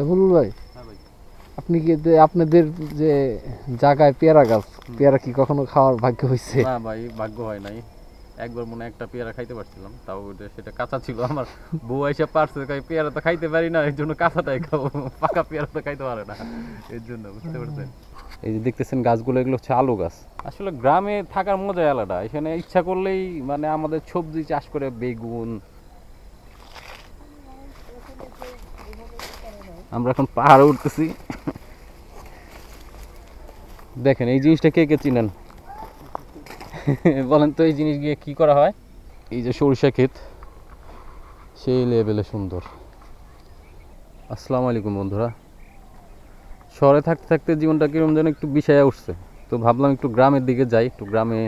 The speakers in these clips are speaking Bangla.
বুলবুল ভাই, হ্যাঁ ভাই। আপনি কি আপনাদের যে জায়গায় পেয়ারা গাছ, পেয়ারা কি কখনো খাওয়ার ভাগ্য হয়েছে? না ভাই, ভাগ্য হয় নাই। একবার মনে একটা পেয়ারা খাইতে পারছিলাম, তাও সেটা কাঁচা ছিল। আমার বউ এসে পারছে, পেয়ারা তো খাইতে পারি না, এর জন্য কাঁচাটাই খাবো, পাকা পেয়ারা তো খাইতে পারে না, এর জন্য। বুঝতে পারছেন? এই যে দেখতেছেন গাছগুলো, এগুলো হচ্ছে আলু গাছ। আসলে গ্রামে থাকার মজাই আলাদা। এখানে ইচ্ছা করলেই মানে আমাদের সবজি চাষ করে, বেগুন। আমরা এখন পাহাড়ে উঠতেছি। দেখেন এই জিনিসটা কে কে চিনেন? বলেন তো এই জিনিস গিয়ে কি করা হয়? এই যে সরিষা ক্ষেত, সেই লেভেলে সুন্দর। আসসালামু আলাইকুম বন্ধুরা। শহরে থাকতে থাকতে জীবনটা কিরকম যেন একটু বিষায়া উঠছে। তো ভাবলাম একটু গ্রামের দিকে যাই, একটু গ্রামে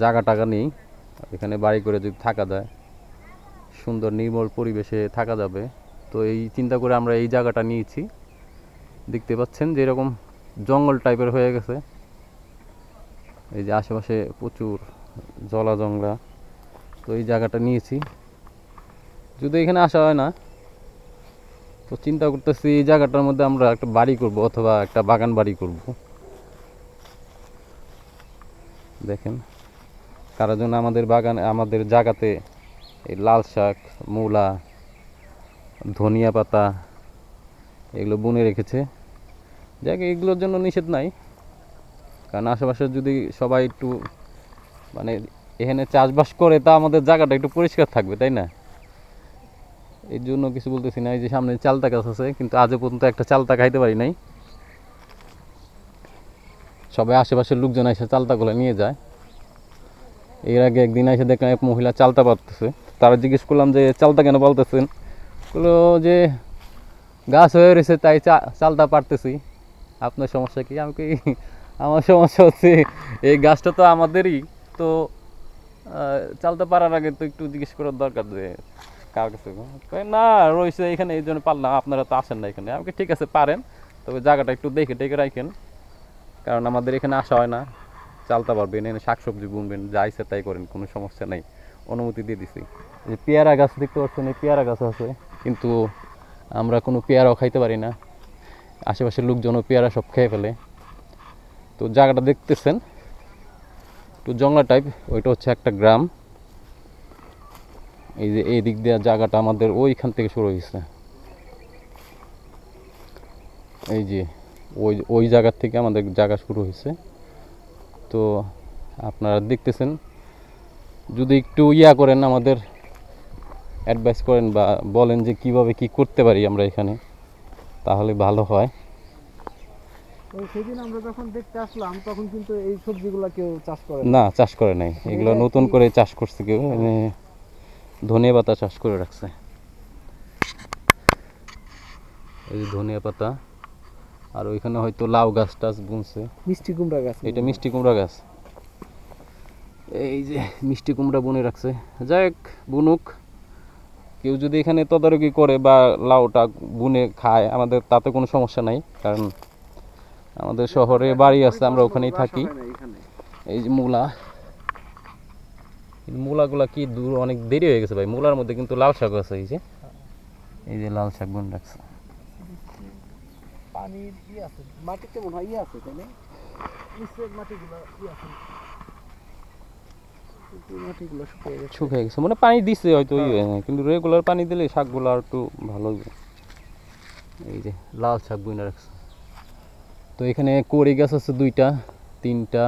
জায়গা টাকা নেই, এখানে বাড়ি করে যদি থাকা যায়, সুন্দর নির্মল পরিবেশে থাকা যাবে। তো এই চিন্তা করে আমরা এই জায়গাটা নিয়েছি। দেখতে পাচ্ছেন যে এরকম জঙ্গল টাইপের হয়ে গেছে। এই যে আশেপাশে প্রচুর জলা জংলা। তো এই জায়গাটা নিয়েছি, যদি এখানে আসা হয় না, তো চিন্তা করতেছি এই জায়গাটার মধ্যে আমরা একটা বাড়ি করব অথবা একটা বাগান বাড়ি করব। দেখেন, কারোর জন্য আমাদের বাগান, আমাদের জায়গাতে এই লাল শাক, মূলা, ধনিয়া পাতা এগুলো বুনে রেখেছে। যাক, এগুলোর জন্য নিষেধ নাই, কারণ আশেপাশে যদি সবাই একটু মানে এখানে চাষবাস করে, তা আমাদের জায়গাটা একটু পরিষ্কার থাকবে, তাই না? এর জন্য কিছু বলতেছি না। এই যে সামনে চালতা গাছ আছে, কিন্তু আজও পর্যন্ত একটা চালতা খাইতে পারি নাই। সবাই আশেপাশের লোকজন এসে চালতাগুলো নিয়ে যায়। এর আগে একদিন এসে দেখলাম এক মহিলা চালতা পালতেছে। তারা জিজ্ঞেস করলাম যে চালতা কেন পালতেছেন? বললো যে গাছ হয়ে রয়েছে, তাই চালতা পারতেছি। আপনার সমস্যা কি? আমি কি, আমার সমস্যা হচ্ছে এই গাছটা তো আমাদেরই, তো চালতা পারার আগে তো একটু জিজ্ঞেস করার দরকার যে কার কাছে। না, রয়েছে এখানে, এই জন্য পারলাম, আপনারা তো আসেন না এখানে। আমাকে ঠিক আছে, পারেন, তবে জায়গাটা একটু দেখে টেকে রাখেন, কারণ আমাদের এখানে আসা হয় না। চালতা পারবেন, এনে শাকসবজি বুনবেন, যা ইচ্ছে তাই করেন, কোনো সমস্যা নেই, অনুমতি দিয়ে দিছি। এই পেয়ারা গাছ দেখতে পাচ্ছেন, এই পেয়ারা গাছ আছে, কিন্তু আমরা কোনো পেয়ারাও খাইতে পারি না। আশেপাশের লোকজনও পেয়ারা সব খেয়ে ফেলে। তো জায়গাটা দেখতেছেন একটু জংলা টাইপ, ওইটা হচ্ছে একটা গ্রাম। এই যে এই দিক দিয়ে জায়গাটা আমাদের ওইখান থেকে শুরু হয়েছে। এই যে ওই ওই জায়গার থেকে আমাদের জায়গা শুরু হয়েছে। তো আপনারা দেখতেছেন, যদি একটু করেন, আমাদের অ্যাডভাইস করেন বা বলেন যে কিভাবে কি করতে পারি আমরা এখানে, তাহলে ভালো হয়। সেদিন আমরা যখন দেখতে আসলাম, তখন কিন্তু এই সবজিগুলো কেউ চাষ করে না, চাষ করে নাই, এগুলো নতুন করে চাষ করছে কেউ। ধনিয়া পাতা চাষ করে রাখছে। এই যে ধনিয়া পাতা, আর ওইখানে হয়তো লাউ গাছ টাছ বুনছে। মিষ্টি কুমড়া গাছ, এটা মিষ্টি কুমড়া গাছ। এই যে মিষ্টি কুমড়া বুনে রাখছে। যাক, বুনুক, কেউ যদি এখানে তদারকি করে বা লাউটা বুনে খায়, আমাদের তাতে কোনো সমস্যা নাই, কারণ আমাদের শহরে বাড়ি আছে, আমরা ওখানেই থাকি। এই যে মূলা, মূলাগুলা কি দূর, অনেক দেরি হয়ে গেছে ভাই। মূলার মধ্যে কিন্তু লাল শাক আছে। এই যে লাল শাক বুনে রাখছে। পানির আছে, মাটিতে মনে হয় আছে, তাই না? নিচের মাটিগুলো আছে, মাটিগুলো শুকিয়ে গেছে, মানে পানি দিছে হয়তো, কিন্তু রেগুলার পানি দিলে শাকগুলো আর একটু ভালো হবে। এই যে লাল শাক বুনে রাখছে। তো এখানে কড়ি গাছ আছে দুইটা তিনটা,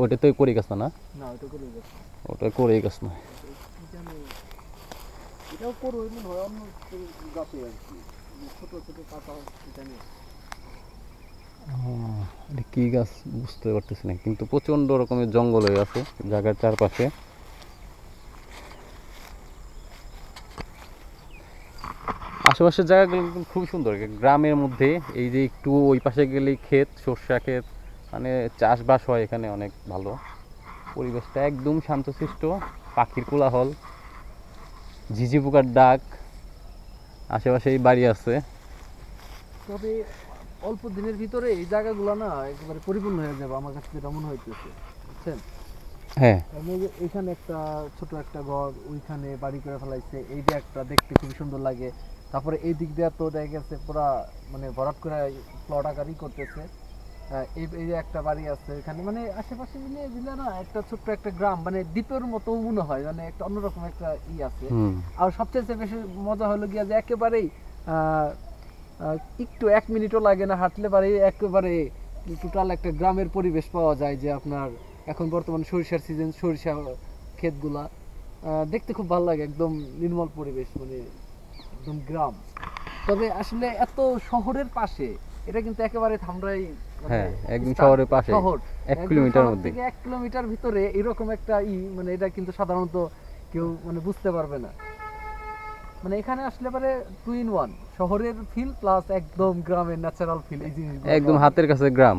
ওইটা তো কড়ি গাছ না? ওটা কড়ি গাছ না, কি গাছ বুঝতে পারতেছি না, কিন্তু প্রচন্ড রকমের জঙ্গল হয়ে আছে জায়গার চারপাশে। আশেপাশের জায়গাগুলো কিন্তু খুব সুন্দর, গ্রামের মধ্যে। এই যে একটু ওই পাশে গেলেই ক্ষেত, সর্ষা ক্ষেত, মানে চাষবাস হয় এখানে, অনেক ভালো পরিবেশটা, একদম শান্তশিষ্ট। পাখির কোলাহল, ঝিঝি পোকার ডাক, আশেপাশেই বাড়ি আছে। তবে অল্প দিনের ভিতরে এই জায়গাগুলো না একেবারে পরিপূর্ণ হয়ে যাবে, আমার কাছে যেটা মনে হইতেছে, বুঝছেন? হ্যাঁ, এখানে একটা ছোট একটা ঘর, ওইখানে বাড়ি করে ফেলাইছে, এইটা একটা দেখতে খুব সুন্দর লাগে। তারপরে এই দিক দিয়ে তো দেখা গেছে পুরা মানে ভরাট করে প্লট আকারই করতেছে। এই এই যে একটা বাড়ি আছে এখানে, মানে আশেপাশে মিলে দিলে না একটা ছোট্ট একটা গ্রাম, মানে দ্বীপের মতো মনে হয়, মানে একটা অন্যরকম একটা আছে। হুম আর সবচেয়ে বেশি মজা হলো গিয়া যে একেবারেই আহ, একটু 1 মিনিটও লাগে না হাঁটলে পারে একেবারে টোটাল একটা গ্রামের পরিবেশ পাওয়া যায়। যে আপনার এখন বর্তমান সরিষার সিজন, সরিষা ক্ষেতগুলা দেখতে খুব ভালো লাগে, একদম নির্মল পরিবেশ, মানে একদম গ্রাম। তবে আসলে এত শহরের পাশে, এটা কিন্তু একেবারে ধামরাই, মানে হ্যাঁ একদম স্থান, শহরের পাশে শহর 1 একদম কিলোমিটার শহর মধ্যে। থেকে 1 কিলোমিটার ভিতরে এরকম একটা মানে এটা কিন্তু সাধারণত কেউ মানে বুঝতে পারবে না। মানে এখানে আসলে পারে 2 in 1, শহরের ফিল প্লাস একদম গ্রামের ন্যাচারাল ফিল, এই জিনিসগুলো একদম পাওয়া যায়। হাতের কাছে গ্রাম,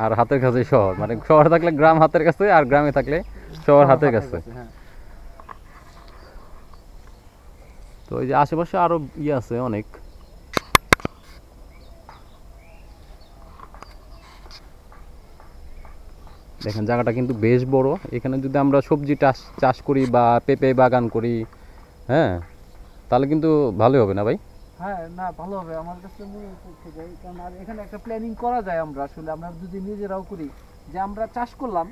আর হাতের কাছে শহর, মানে শহরে থাকলে গ্রাম হাতের কাছে, আর গ্রামে থাকলে শহর হাতের কাছে। হ্যাঁ। তো এই যে আশেপাশে আরো আছে অনেক। দেখেন জায়গাটা কিন্তু বেশ বড়। এখানে যদি আমরা সবজি চাষ চাষ করি বা পেঁপে বাগান করি, হ্যাঁ, তাহলে কিন্তু ভালোই হবে না ভাই? হ্যাঁ, না ভালো হবে আমার কাছে মনে হচ্ছে যে, কারণ আর এখানে একটা প্ল্যানিং করা যায় আমরা, আসলে আমরা যদি নিজেরাও করি, যে আমরা চাষ করলাম,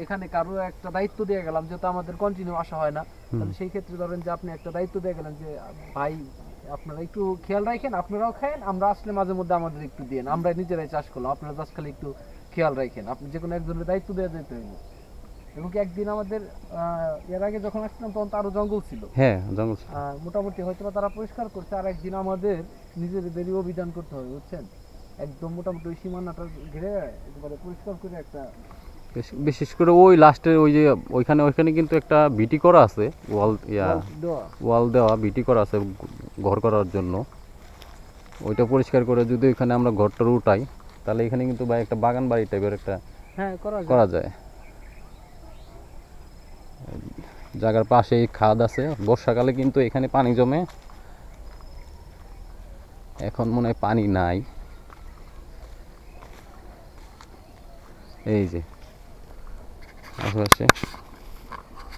এখানে কারো একটা দায়িত্ব দিয়ে গেলাম, যেহেতু আমাদের কন্টিনিউ আসা হয় না, তাহলে সেই ক্ষেত্রে ধরেন যে আপনি একটা দায়িত্ব দিয়ে গেলেন যে ভাই আপনারা একটু খেয়াল রাখেন, আপনারাও খায়েন, আমরা আসলে মাঝে মধ্যে আমাদের একটু দিয়েন, আমরা নিজেরাই চাষ করলাম, আপনারা জাস্ট খালি একটু খেয়াল রাখেন। আপনি যে কোনো একজনের দায়িত্ব দেওয়া যেতে হবে। এবং কি একদিন আমাদের এর আগে যখন আসছিলাম তখন তো আরো জঙ্গল ছিল, হ্যাঁ জঙ্গল। মোটামুটি হয়তো বা তারা পরিষ্কার করছে, আর একদিন আমাদের নিজেদেরই অভিযান করতে হবে, বুঝছেন, একদম মোটামুটি ওই সীমানাটা ঘিরে একেবারে পরিষ্কার করে একটা বিশেষ করে ওই লাস্টের ওই যে ওইখানে কিন্তু একটা ভিটি করা আছে, ওয়াল দেওয়া। ওয়াল দেওয়া ভিটি করা আছে ঘর করার জন্য। ওইটা পরিষ্কার করে যদি ওইখানে আমরা ঘরটা উঠাই, তাহলে এখানে কিন্তু ভাই একটা বাগান বাড়ি টাইপের একটা হ্যাঁ করা যায়। জায়গার পাশেই খাদ আছে, বর্ষাকালে কিন্তু এখানে পানি জমে, এখন মনে হয় পানি নাই। এই যে আশেপাশে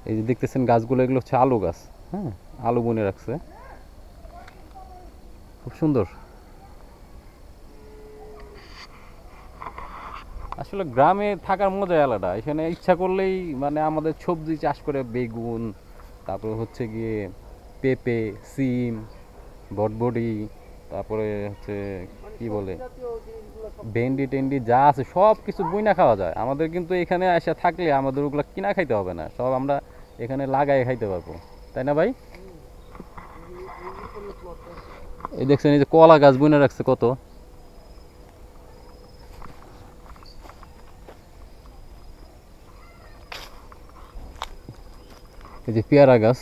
এই যে দেখতেছেন গাছগুলো, এগুলো হচ্ছে আলু গাছ, হ্যাঁ, আলু বুনে রাখছে, খুব সুন্দর। আসলে গ্রামে থাকার মজাই আলাদা। এখানে ইচ্ছা করলেই মানে আমাদের সবজি চাষ করে, বেগুন, তারপরে হচ্ছে গিয়ে পেঁপে, সিম, বটবডি, তারপরে হচ্ছে কি বলে ভেন্ডি টেন্ডি যা আছে সব কিছু বুইনা খাওয়া যায়। আমাদের কিন্তু এখানে এসে থাকলে আমাদের ওগুলো কিনা খাইতে হবে না, সব আমরা এখানে লাগাই খাইতে পারবো, তাই না ভাই? এই দেখছেন এই যে কলা গাছ বুনে রাখছে কত। এই যে পেয়ারা গাছ,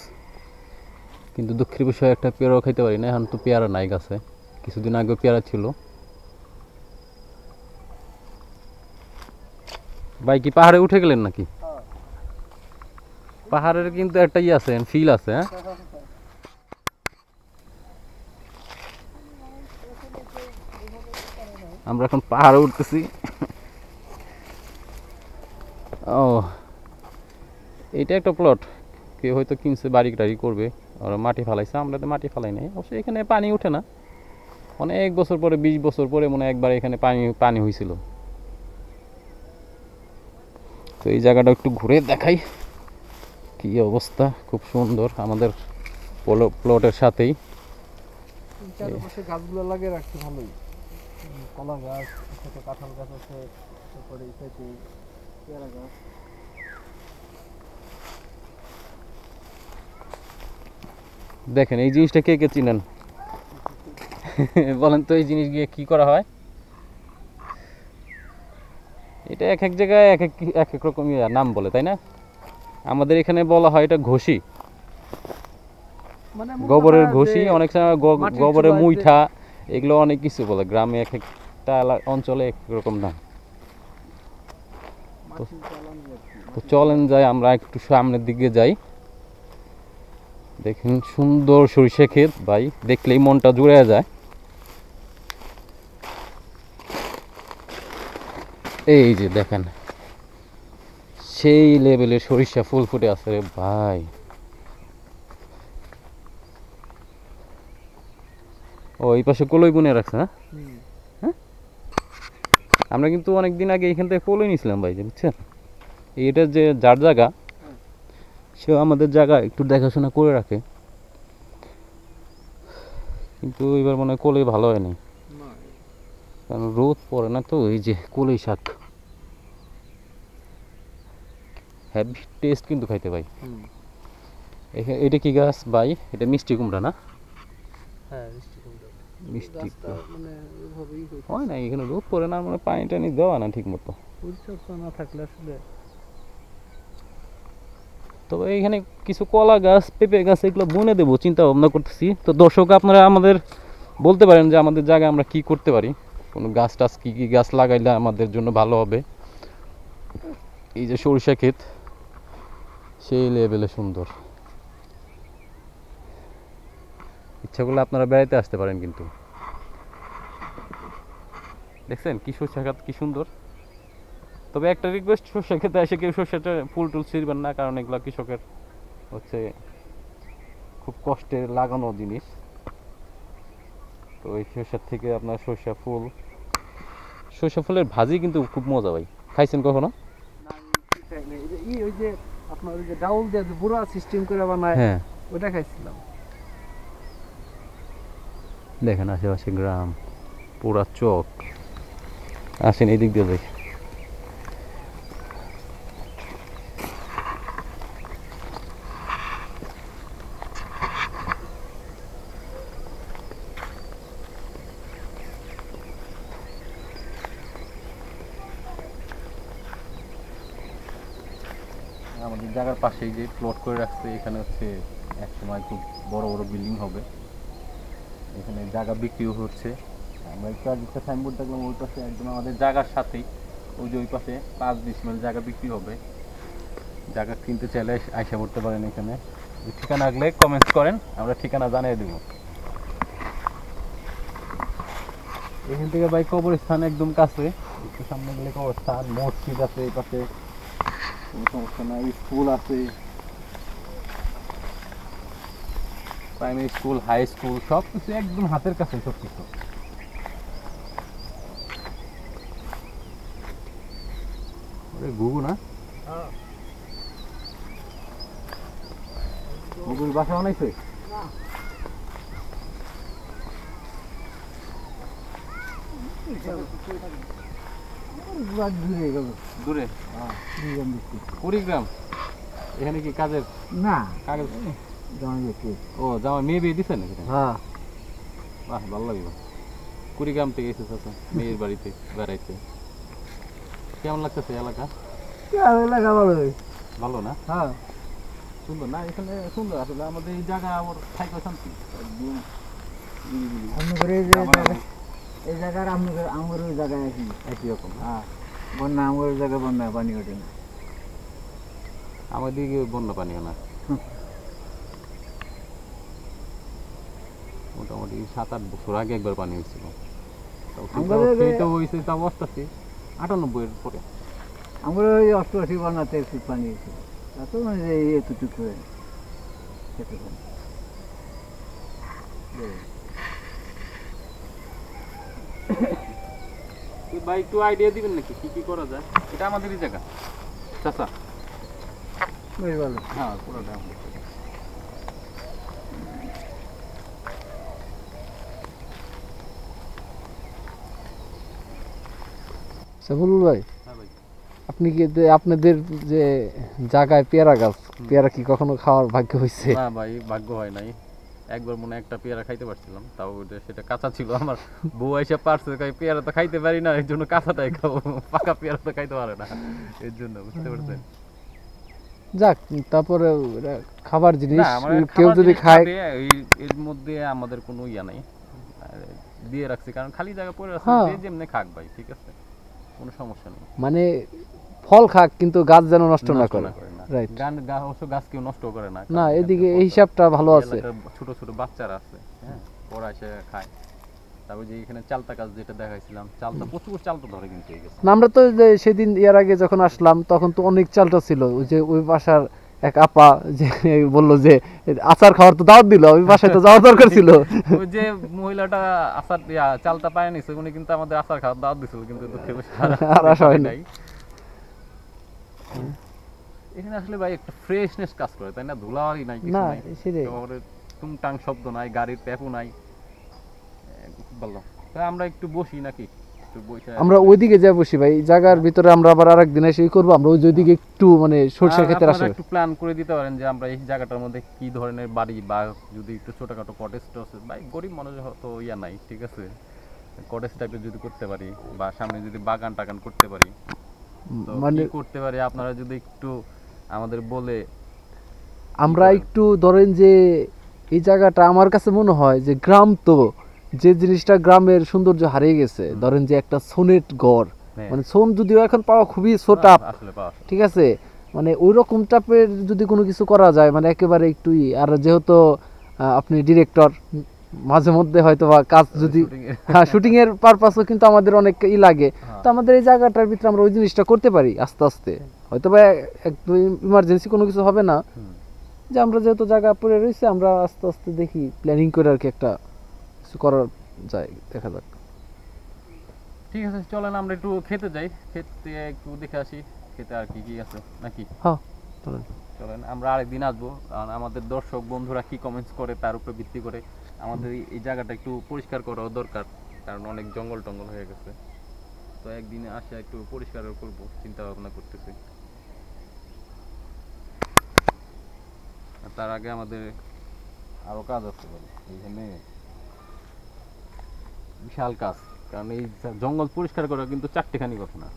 কিন্তু দুঃখের বিষয় একটা পেয়ারাও খাইতে পারি না, এখন তো পেয়ারা নাই গাছে, কিছুদিন আগে পেয়ারা ছিল। ভাই কি পাহাড়ে উঠে গেলেন নাকি? পাহাড়ের কিন্তু একটা আছে, ফিল আছে, হ্যাঁ। আমরা এখন পাহাড়ে উঠতেছি। ও, এটা একটা প্লট, কেউ হয়তো কিনছে বাড়ি টাড়ি করবে, আর মাটি ফালাইছে, আমরা তো মাটি ফালাই নাই। অবশ্যই এখানে পানি ওঠে না, অনেক বছর পরে, 20 বছর পরে মনে হয় একবার এখানে পানি পানি হয়েছিল। তো এই জায়গাটা একটু ঘুরে দেখাই কি অবস্থা, খুব সুন্দর, আমাদের প্লটের সাথেই। চারপাশে গাছগুলো লাগিয়ে রাখছে ভালোই, কলা গাছ, ছোট কাঁঠাল গাছ আছে, তারপরে পেঁপে, পেয়ারা গাছ। দেখেন এই জিনিসটা কে কে চিনেন? বলেন তো এই জিনিস গিয়ে কি করা হয়? এটা এক এক জায়গায় এক এক এক এক রকম নাম বলে, তাই না? আমাদের এখানে বলা হয় এটা ঘষি, মানে গোবরের ঘষি, যে অনেক সময় মাটির গোবরের চুলায় যে- মুইঠা, এগুলো অনেক কিছু বলে, গ্রামে এক একটা অঞ্চলে এক এক রকম নাম। মাটির চালান যে আর কি। তো চলেন যাই, আমরা একটু সামনের দিকে যাই। দেখেন সুন্দর সরিষা ক্ষেত ভাই, দেখলেই মনটা জুড়ে যায়। এই যে দেখেন সেই লেভেলের সরিষা ফুল ফুটে আছে রে ভাই। ও এই পাশে কলই বুনে রাখছে, হ্যাঁ? হুম। আমরা কিন্তু অনেক দিন আগে এখান থেকে কলই নিয়েছিলাম ভাই, যে বুঝছেন, এটা যে যার জায়গা সে আমাদের জায়গা একটু দেখাশোনা করে রাখে, কিন্তু এবার মনে হয় কলই ভালো হয়নি, না, কারণ রোদ পড়ে না তো। এই যে কলই শাক হেভি টেস্ট কিন্তু খাইতে ভাই। হুম। এটা কি গাছ ভাই? এটা মিষ্টি কুমড়া না? হ্যাঁ, মিষ্টি কুমড়া। মিষ্টি গাছটা মানে ওইভাবেই হইতেছে। হয় না, এখানে রোদ পড়ে না, মানে পানি টানি দেওয়া না ঠিক মতো। পরিচর্যা না থাকলে আসলে তবে এখানে কিছু কলা গাছ, পেঁপে গাছ এগুলো বুনে দেবো চিন্তা ভাবনা করতেছি। তো দর্শক আপনারা আমাদের বলতে পারেন যে আমাদের জায়গায় আমরা কি করতে পারি, কোনো গাছ টাছ কী কী গাছ লাগাইলে আমাদের জন্য ভালো হবে। এই যে সরিষা ক্ষেত সেই লেভেলে সুন্দর, ইচ্ছা করলে আপনারা বেড়াইতে আসতে পারেন। কিন্তু দেখছেন কি সরিষা ক্ষেত কি সুন্দর। তবে একটা রিকোয়েস্ট, সরষে খেতে এসে কেউ সরষেটা ফুল টুল ছিঁড়বেন না, কারণ এগুলো কৃষকের হচ্ছে খুব কষ্টে লাগানো জিনিস। তো এই সরষের থেকে আপনার সরষা ফুল, সরষা ফুলের ভাজি কিন্তু খুব মজা ভাই, খাইছেন কখনো? না, আমি খাই নাই। ওই যে আপনার ওই যে ডাউল দিয়ে যে বুড়া সিস্টেম করে বানায়, হ্যাঁ, ওটা খাইছিলাম। দেখেন আশেপাশে গ্রাম, পুরা চক। আসেন এই দিক দিয়ে যাই। আমাদের জায়গার পাশেই যে প্লট করে রাখছে, এখানে হচ্ছে এক সময় খুব বড় বড় বিল্ডিং হবে, এখানে জায়গা বিক্রিও হচ্ছে। আমরা একটু আগে একটা সাইনবোর্ড দেখলাম ওই পাশে একদম আমাদের জায়গার সাথেই, ওই যে ওই পাশে 5-20 মাইল জায়গা বিক্রি হবে। জায়গা কিনতে চাইলে আইসা পড়তে পারেন এখানে। ঠিকানা লাগলে কমেন্টস করেন, আমরা ঠিকানা জানিয়ে দেবো। এখান থেকে ভাই কবরস্থান একদম কাছে, একটু সামনে গেলে কবরস্থান, মসজিদ আছে এই পাশে, কোনো সমস্যা নাই, স্কুল আছে, প্রাইমারি স্কুল, হাই স্কুল, সব কিছু একদম হাতের কাছে সব কিছু। ঘুঘু না, ঘুঘুর বাসা বানাইছে। দূরে কুড়িগ্রাম, এখানে কি কাজের? না, কাগজ জমা দিচ্ছি। ও জামা মেয়ে বিয়ে দিচ্ছেন নাকি? হ্যাঁ, বাহ, ভালো লাগবে। কুড়িগ্রাম থেকে এসেছে তো মেয়ের বাড়িতে বেড়াইতে। কেমন লাগতেছে এলাকা? এলাকা ভালো। ভালো না? হ্যাঁ, সুন্দর না? এখানে সুন্দর আসলে, আমাদের এই জায়গা আমার থাইকা শান্তি একদম নিরিবিলি। আপনাদের এই যে এই জায়গার আপনাদের আমার ওই জায়গায় আছি একই রকম। হ্যাঁ, বন্যা আমার ওই জায়গায় বন্যা পানি ওঠে না। আমার দিকে বন্যা পানি না, মোটামুটি 7-8 বছর আগে একবার পানি হয়েছিল। তো হয়েছে তা অবস্থাতে 98 এর পরে। আমার ওই 88 বন্যাতে একটু পানি হয়েছিল, তা তো মানে যে এতটুকু করে খেতে পারি। ভাই একটু আইডিয়া দিবেন নাকি কি কি করা যায়? এটা আমাদেরই জায়গা চাচা। বেশ ভালো। হ্যাঁ, পুরোটা আমাদের জায়গা। সাফুল ভাই, হ্যাঁ ভাই, আপনি কি আপনাদের যে জায়গায় পেয়ারা গাছ, পেয়ারা কি কখনো খাওয়ার ভাগ্য হয়েছে? না ভাই, ভাগ্য হয় নাই। একবার মনে হয় একটা পেয়ারা খাইতে পারছিলাম, তাও সেটা কাঁচা ছিল। আমার বউ এসে পারছে, পেয়ারা তো খাইতে পারি না, এর জন্য কাঁচাটাই খাবো, পাকা পেয়ারা তো খাইতে পারে না, এর জন্য। বুঝতে পারছেন? যাক, তারপরে ওটা খাবার জিনিস, না, আমার কেউ খাবার যদি জিনিস খায়। খাবে, এর মধ্যে আমাদের কোনো ইয়া নাই, আর দিয়ে রাখছি কারণ খালি জায়গা পড়ে আছে, হ্যাঁ। যে যেমনি খাক ভাই, ঠিক আছে, কোনো সমস্যা নেই। মানে ফল খাক, কিন্তু গাছ যেন নষ্ট না নষ্ট করে। না করে না। রাইট। অবশ্য গাছ কেউ নষ্ট করে না, না, কারণ এদিকে এখানে এই হিসাবটা ভালো আছে। এলাকার ছোট ছোট বাচ্চারা আছে, হ্যাঁ, ওরা এসে খায়। তারপর যে এখানে চালতা গাছ যেটা দেখাইছিলাম, চালতা প্রচুর চালতা ধরে কিন্তু এই গাছে। না, আমরা তো যে সেদিন এর আগে যখন আসলাম তখন তো অনেক চালটা ছিল, ওই যে ওই বাসার এক আপা যে বললো যে আচার খাওয়ার তো দাওয়াত দিল, আমি বাসায় তো যাওয়ার দরকার ছিল। ওই যে মহিলাটা আচার চালটা পায় নিছে, উনি কিন্তু আমাদের আচার খাওয়ার দাওয়াত দিছিল, কিন্তু দুঃখের বিষয় আর আসা হয় নাই। এখানে আসলে ভাই একটা ফ্রেশনেস কাজ করে, তাই না? ধুলাবালি নাই, কিছু না নাই, সেটাই। একেবারে টুংটাং শব্দ নাই, গাড়ির প্যাপও নাই, বললাম। তাই আমরা একটু বসি নাকি, একটু বসে আমরা ওইদিকে যাই বসি ভাই, জায়গার ভিতরে আমরা আবার আরেকদিন এসে করবো, আমরা ওই দিকে একটু মানে সরষে ক্ষেতের আপনারা আসে। একটু প্ল্যান করে দিতে পারেন যে আমরা এই জায়গাটার মধ্যে কি ধরনের বাড়ি, বা যদি একটু ছোটখাটো কটেজ টস, ভাই গরিব মানুষ তো ইয়া নাই, ঠিক আছে, কটেজ টাইপের যদি করতে পারি, বা সামনে যদি বাগান টাগান করতে পারি, তো মানে কি করতে পারি আপনারা যদি একটু আমাদের বলে। আমরা একটু ধরেন যে এই জায়গাটা আমার কাছে মনে হয় যে গ্রাম, তো যে জিনিসটা গ্রামের সৌন্দর্য হারিয়ে গেছে, ধরেন যে একটা সোনেট গড়, হ্যাঁ, মানে সোন যদিও এখন পাওয়া খুবই ছোটাপ, আসলে পাওয়া ঠিক আছে, মানে ওই রকম টাইপের যদি কোনো কিছু করা যায়, মানে একেবারে একটু আর যেহেতু আপনি ডিরেক্টর, মাঝে মধ্যে হয়তো বা কাজ যদি হ্যাঁ শুটিং এর পারপাসও কিন্তু আমাদের অনেক লাগে, তো আমাদের এই জায়গাটার ভিতরে আমরা ওই জিনিসটা করতে পারি আস্তে আস্তে, হয়তো বা একদম ইমার্জেন্সি কোনো কিছু হবে না, যে আমরা যেহেতু জায়গা পড়ে রয়েছে, আমরা আস্তে আস্তে দেখি প্ল্যানিং করে আর কি একটা কিছু করা যায়, দেখা যাক। ঠিক আছে, চলেন আমরা একটু খেতে যাই, খেতে একটু দেখে আসি খেতে আর কি কি আছে নাকি। হ্যাঁ চলেন। চলেন আমরা আরেকদিন আসবো, কারণ আমাদের দর্শক বন্ধুরা কি কমেন্টস করে তার উপরে ভিত্তি করে আমাদের এই জায়গাটা একটু পরিষ্কার করাও দরকার, কারণ অনেক জঙ্গল টঙ্গল হয়ে গেছে, তো একদিনে আসে একটু পরিষ্কার করবো চিন্তা ভাবনা করতেছি। আর তার আগে আমাদের আরো কাজ আছে ভাই, এইখানে বিশাল কাজ, কারণ এই জঙ্গল পরিষ্কার করা কিন্তু চারটেখানি কথা না,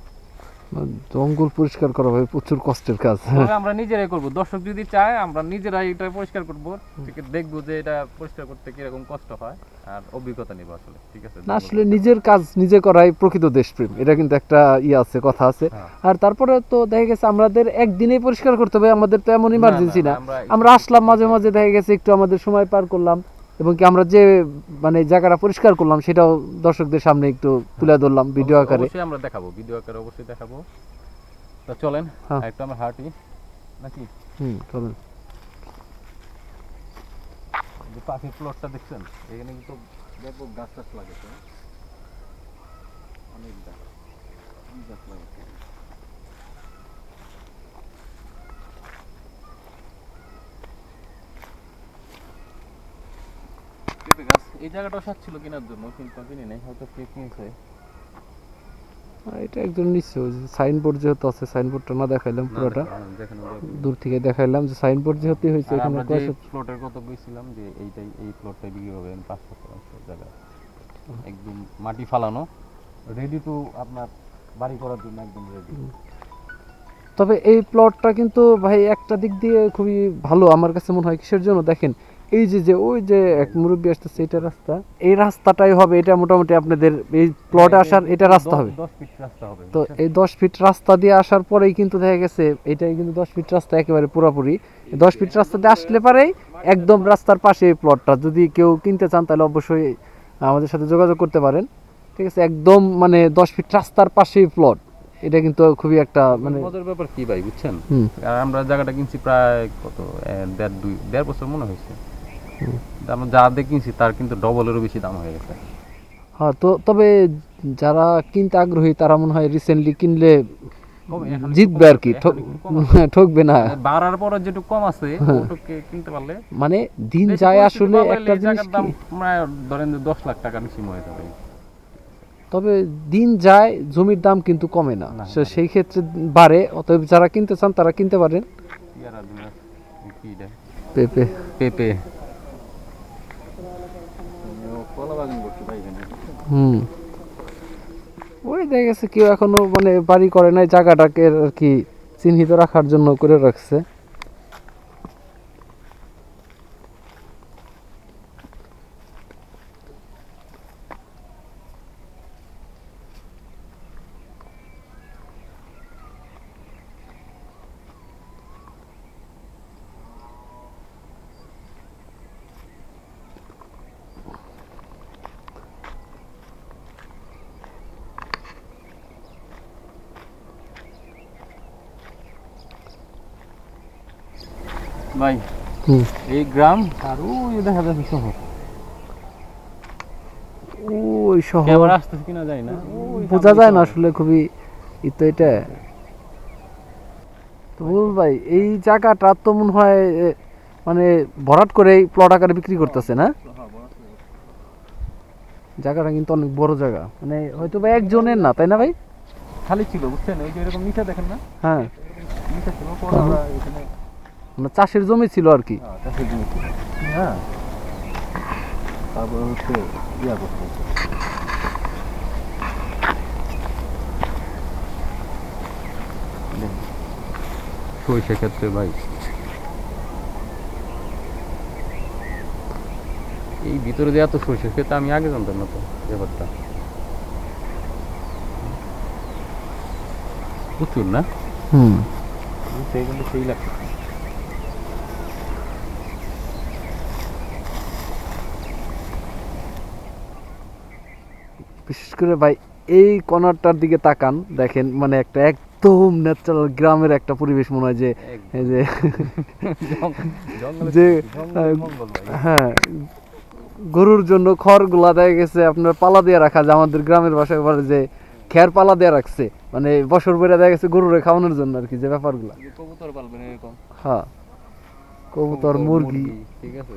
জঙ্গল পরিষ্কার করা ভাই প্রচুর কষ্টের কাজ। তবে আমরা নিজেরাই করব, দর্শক যদি চায় আমরা নিজেরাই এটা পরিষ্কার করব, ঠিক আছে, দেখবো যে এটা পরিষ্কার করতে কিরকম কষ্ট হয়, আর অভিজ্ঞতা নিব আসলে, ঠিক আছে। না আসলে নিজের কাজ নিজে করাই প্রকৃত দেশপ্রেম, এটা কিন্তু একটা আছে, কথা আছে। আর তারপরে তো দেখা গেছে আমাদের একদিনেই পরিষ্কার করতে হবে, আমাদের তো এমন ইমার্জেন্সি না, আমরা আসলাম মাঝে মাঝে দেখা গেছে একটু আমাদের সময় পার করলাম, এবং কি আমরা যে মানে জায়গাটা পরিষ্কার করলাম সেটাও দর্শকদের সামনে একটু তুলে ধরলাম ভিডিও আকারে। অবশ্যই আমরা দেখাবো, ভিডিও আকারে অবশ্যই দেখাবো। তো চলেন একটু আমরা হাঁটি নাকি। চলেন। যে পাখির প্লটটা দেখছেন, এখানে কিন্তু ব্যাপক গাছ টাছ লাগাচ্ছে, অনেক গাছ লাগাচ্ছে। পেঁপে গাছ, এই জায়গাটা সাত ছিল কেনার জন্য, কিন্তু কিনে নেই, হয়তো কে কিনছে। এটা একজন নিচ্ছে, ওই সাইনবোর্ড যেহেতু আছে, সাইনবোর্ডটা না দেখাইলাম পুরোটা, দূর থেকে দেখাইলাম যে সাইনবোর্ড যেহেতু হয়েছে এখানে আমরা যে প্লটের কথা কইছিলাম যে এইটাই, এই প্লটটাই বিক্রি হবে 500 জায়গা, একদম মাটি ফালানো, রেডি টু আপনার বাড়ি করার জন্য একদম রেডি। তবে এই প্লটটা কিন্তু ভাই একটা দিক দিয়ে খুবই ভালো আমার কাছে মনে হয়, কিসের জন্য দেখেন, এই যে যে ওই যে এক মুরব্বী আসতেছে, এটা রাস্তা, এই রাস্তাটাই হবে, এটা মোটামুটি আপনাদের এই প্লটে আসার এটা রাস্তা হবে, 10 ফিট রাস্তা হবে। তো এই 10 ফিট রাস্তা দিয়ে আসার পরেই কিন্তু দেখা গেছে এটাই কিন্তু 10 ফিট রাস্তা একেবারে পুরোপুরি, 10 ফিট রাস্তা দিয়ে আসলে পারেই একদম রাস্তার পাশে এই প্লটটা, যদি কেউ কিনতে চান তাহলে অবশ্যই আমাদের সাথে যোগাযোগ করতে পারেন, ঠিক আছে, একদম মানে 10 ফিট রাস্তার পাশেই প্লট, এটা কিন্তু খুবই একটা মানে মজার ব্যাপার কি ভাই বুঝছেন, আর আমরা জায়গাটা কিনছি প্রায় কত 1.5 বছর মনে হয়েছে, আমরা যা দিয়ে কিনছি তার কিন্তু ডবলেরও বেশি দাম হয়ে গেছে। হ্যাঁ, তো তবে যারা কিনতে আগ্রহী তারা মনে হয় রিসেন্টলি কিনলে জিতবে আর কি, ঠকবে না, বাড়ার পরে যেটুকু কম আছে ওটুকু কিনতে পারলে, মানে দিন যায় আসলে একটা জিনিস দাম ধরেন 10 লাখ টাকা নিচে হয়ে যাবে, তবে দিন যায় জমির দাম কিন্তু কমে না, সেই ক্ষেত্রে বাড়ে, অতএব যারা কিনতে চান তারা কিনতে পারেন। পেঁপে পেঁপে ওই দেখা গেছে কেউ এখনো মানে বাড়ি করে নাই, জায়গাটাকে আর কি চিহ্নিত রাখার জন্য করে রাখছে। ভাই এই গ্রাম আর ওই দেখা যাচ্ছে শহর। ওই শহর ক্যামেরা আসতেছে কিনা যায় না, বোঝা যায় না আসলে, খুবই তো এটা। তো বল ভাই, এই জায়গাটা তো মনে হয় মানে ভরাট করে প্লট আকারে বিক্রি করতেছে না? জায়গাটা কিন্তু অনেক বড় জায়গা, মানে হয়তো ভাই একজনের না, তাই না ভাই? খালি ছিল বুঝছেন, ওই যে এরকম নিচে দেখেন না, হ্যাঁ, নিচে ছিল, পরে আমরা এখানে মানে চাষের জমি ছিল আর কি। চাষের জমি ছিল। হ্যাঁ, তারপর হচ্ছে ইয়া করতে সরিষা ক্ষেত্রে ভাই, এই ভিতরে যে এত সরিষা ক্ষেত আমি আগে জানতাম না তো ব্যাপারটা। প্রচুর না, সেইগুলো সেই লাগছে। বিশেষ করে ভাই এই কর্নারটার দিকে তাকান, দেখেন মানে একটা একদম ন্যাচারাল গ্রামের একটা পরিবেশ মনে হয়, যে এই যে যে হ্যাঁ, গরুর জন্য খড়গুলা দেখা গেছে আপনার পালা দিয়ে রাখা, যে আমাদের গ্রামের ভাষায় বলে যে খের পালা দিয়ে রাখছে, মানে বছর বেড়ে দেখা গেছে গরুরে খাওয়ানোর জন্য আর কি, যে ব্যাপারগুলা। কবুতর পালবেন এরকম, হ্যাঁ, কবুতর, মুরগি, ঠিক আছে।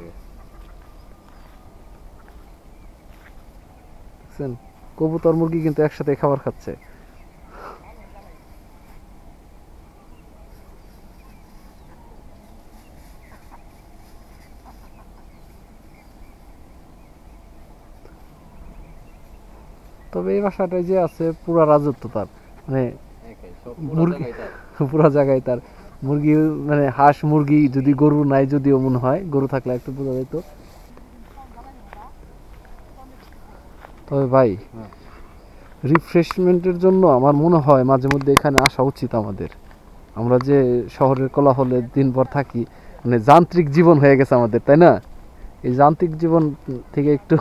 দেখছেন কবুতর মুরগি কিন্তু একসাথে খাবার খাচ্ছে। তবে এই বাসাটায় যে আছে পুরা রাজত্ব তার, মানে পুরা জায়গায় তার মুরগি, মানে হাঁস মুরগি, যদি গরু নাই, যদিও মনে হয় গরু থাকলে একটু বোঝা যেত। তবে ভাই রিফ্রেশমেন্টের জন্য আমার মনে হয় মাঝে মধ্যে এখানে আসা উচিত আমাদের। আমরা যে শহরের কোলাহলে দিনভর থাকি, মানে যান্ত্রিক জীবন হয়ে গেছে আমাদের, তাই না? এই যান্ত্রিক জীবন থেকে একটু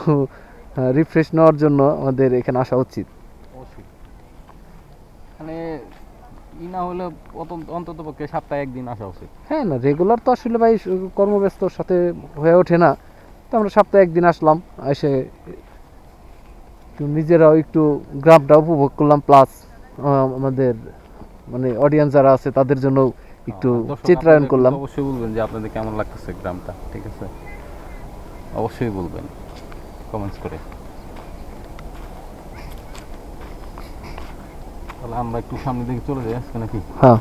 রিফ্রেশ নেওয়ার জন্য আমাদের এখানে আসা উচিত। মানে ই না হলে অন্তত পক্ষে সপ্তাহে একদিন আসা উচিত। হ্যাঁ, না রেগুলার তো আসলে ভাই কর্মব্যস্তর সাথে হয়ে ওঠে না, তো আমরা সপ্তাহে একদিন আসলাম, এসে নিজেরাও একটু গ্রামটা উপভোগ করলাম, প্লাস আমাদের মানে অডিয়েন্স যারা আছে তাদের জন্য একটু চিত্রায়ন করলাম। অবশ্যই বলবেন যে আপনাদের কেমন লাগতেছে গ্রামটা, ঠিক আছে? অবশ্যই বলবেন কমেন্টস করে। তাহলে আমরা একটু সামনের দিকে চলে যাই আজকে নাকি? হ্যাঁ,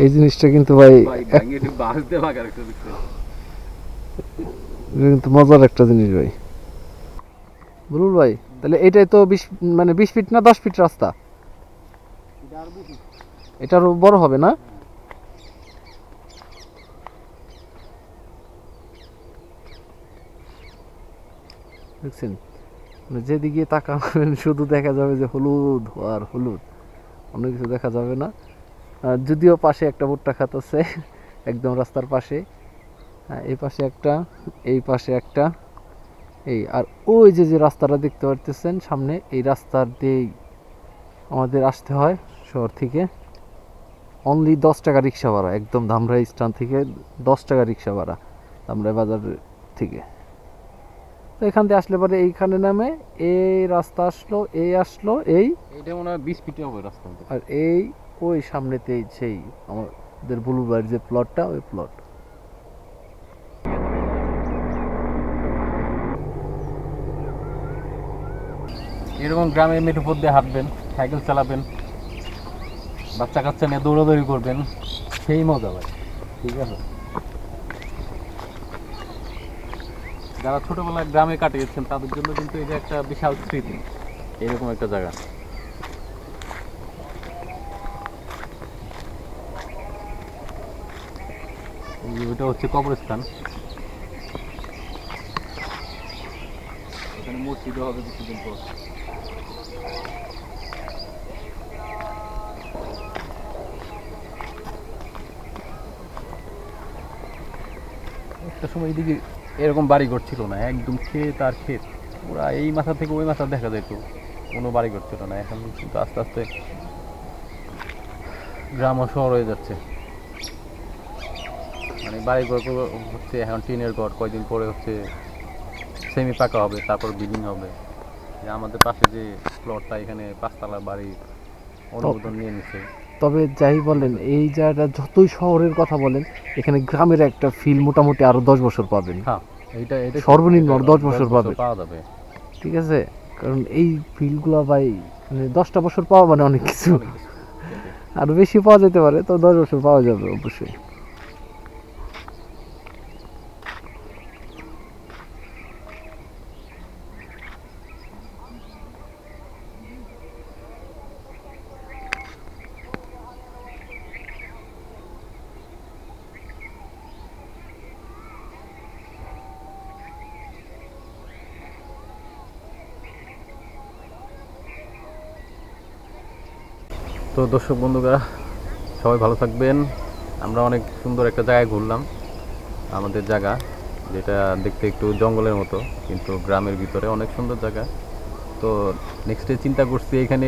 এই জিনিসটা কিন্তু ভাই কিন্তু মজার একটা জিনিস ভাই। বলুন ভাই, তাহলে এটাই তো 20 ফিট না 10 ফিট রাস্তা? এটা আরো বড় হবে না? দেখছেন, মানে যেদিকে তাকাবেন শুধু দেখা যাবে যে হলুদ আর হলুদ, অন্য কিছু দেখা যাবে না। যদিও পাশে একটা ভুট্টা খাত আছে একদম রাস্তার পাশে, এই পাশে একটা, এই পাশে একটা, এই আর ওই যে যে রাস্তাটা দেখতে পারতেছেন সামনে, এই রাস্তার দিয়েই আমাদের আসতে হয় শহর থেকে। অনলি 10 টাকা রিক্সা ভাড়া, একদম ধামরাই স্ট্যান্ড থেকে 10 টাকা রিক্সা ভাড়া ধামরাই বাজার থেকে। তো এখান থেকে আসলে পরে এইখানে নামে এই রাস্তা আসলো, এই আসলো, এইটা মনে হয় 20 ফিটে হবে রাস্তা, আর এই ওই সামনেতেই সেই আমাদের বুলুবাড়ির যে প্লটটা, ওই প্লট। এরকম গ্রামের মেঠো পথ দিয়ে হাঁটবেন, সাইকেল চালাবেন, বাচ্চা কাচ্চা নিয়ে দৌড়াদৌড়ি করবেন, সেই মজা ভাই, ঠিক আছে? যারা ছোটবেলায় গ্রামে কাটিয়েছেন তাদের জন্য কিন্তু এটা একটা বিশাল স্মৃতি, এরকম একটা জায়গা। এটা হচ্ছে কবরস্থান, এখানে মসজিদও হবে কিছুদিন পর। সময় এদিকে এরকম বাড়িঘর ছিল না, একদম ক্ষেত আর ক্ষেত, পুরা এই মাথা থেকে ওই মাথা দেখা যেত, কোনো বাড়িঘর ছিল না। এখন কিন্তু আস্তে আস্তে গ্রাম ও শহর হয়ে যাচ্ছে, মানে বাড়িঘর হচ্ছে এখন টিনের ঘর, কয়দিন পরে হচ্ছে সেমি পাকা হবে, তারপর বিল্ডিং হবে। যে আমাদের পাশে যে প্লটটা, এখানে 5 তলা বাড়ি অনুমোদন নিয়ে নিচ্ছে। তবে যাই বলেন, এই জায়গাটা যতই শহরের কথা বলেন, এখানে গ্রামের একটা ফিল মোটামুটি আরো 10 বছর পাবেন। হ্যাঁ, এটা সর্বনিম্ন 10 বছর পাবে, পাওয়া যাবে। ঠিক আছে? কারণ এই ফিলগুলো ভাই মানে 10টা বছর পাওয়া মানে অনেক কিছু, অনেক কিছু। আরো বেশি পাওয়া যেতে পারে, তো 10 বছর পাওয়া যাবে অবশ্যই। তো দর্শক বন্ধুরা, সবাই ভালো থাকবেন। আমরা অনেক সুন্দর একটা জায়গায় ঘুরলাম, আমাদের জায়গা যেটা দেখতে একটু জঙ্গলের মতো, কিন্তু গ্রামের ভিতরে অনেক সুন্দর জায়গা। তো নেক্সটে চিন্তা করছি এখানে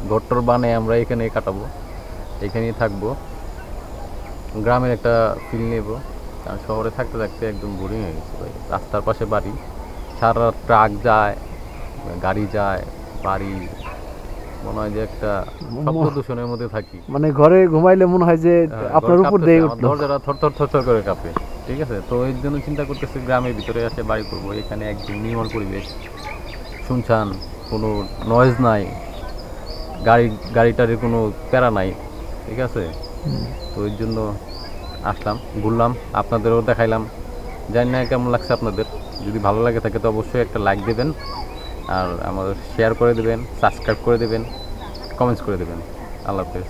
ঘরটর বানায় আমরা এখানে কাটাবো, এখানেই থাকবো, গ্রামের একটা ফিল নেব। কারণ শহরে থাকতে থাকতে একদম বোরিং হয়ে গেছে ভাই। রাস্তার পাশে বাড়ি, সারা ট্রাক যায়, গাড়ি যায়, বাড়ি, মনে হয় যে একটা শব্দ দূষণের মধ্যে থাকি। মানে ঘরে ঘুমাইলে মনে হয় যে আপনার উপর দিয়ে উঠলো, দরজাটা থরথর থরথর করে কাঁপে। ঠিক আছে, তো এর জন্য চিন্তা করতেছি গ্রামের ভিতরে এসে বাড়ি করবো। এখানে একদম নির্মল পরিবেশ, শুনছান, কোনো নয়েজ নাই, গাড়িটারির কোনো প্যারা নাই। ঠিক আছে, তো এর জন্য আসলাম, ঘুরলাম, আপনাদেরও দেখাইলাম। জানি না কেমন লাগছে আপনাদের। যদি ভালো লাগে থাকে তো অবশ্যই একটা লাইক দেবেন, আর আমাদের শেয়ার করে দেবেন, সাবস্ক্রাইব করে দেবেন, কমেন্টস করে দেবেন। আল্লাহ হাফেজ।